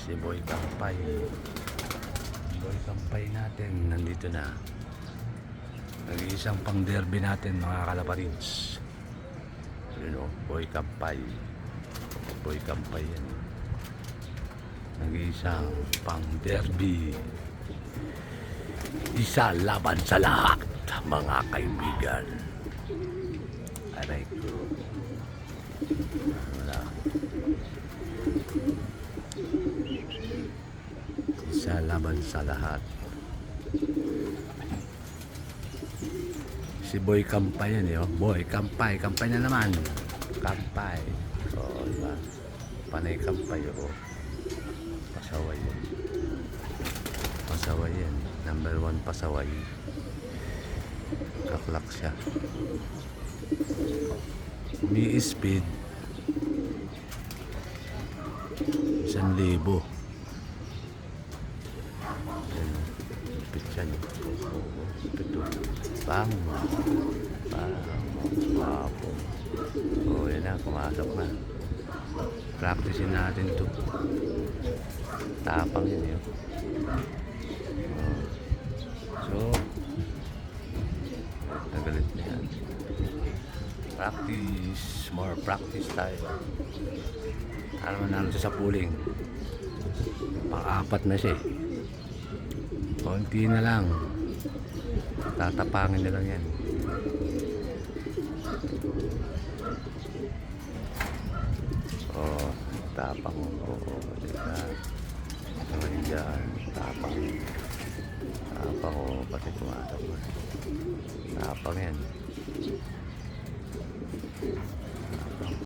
Si Boy Kampay. Boy Kampay natin nandito na. Nag-iisang pang derby natin mga kalaparids. Yun o, Boy Kampay. Boy Kampay yan. Nag-iisang pang derby. Isa laban sa lahat mga kaibigan. Aray ko. Wala. Isa laban sa lahat. Si Boy Kampay yan eh. Oh. Boy Kampay. Kampay na naman. Kampay. Oh, diba? Panay Kampay. Oh. Pasaway yan. Pasaway yan. Number 1 pasaway. Kaklak siya. Umi-speed 1,000. Lupit siya. Lupit to. Bang. Bang. Wapo. O yan na. Pumasok na. Practicein natin to. Tapang yun yun. So nagalit na yan. Practice. More practice tayo. Para manalo siya sa pooling. Pang-apat na siya eh. Konti na lang. Tatapangin na lang yan. Oh, tapang. Oo, diba? Naman dyan. Tapang. Tapang. Oo, pati tumatap. Tapang yan.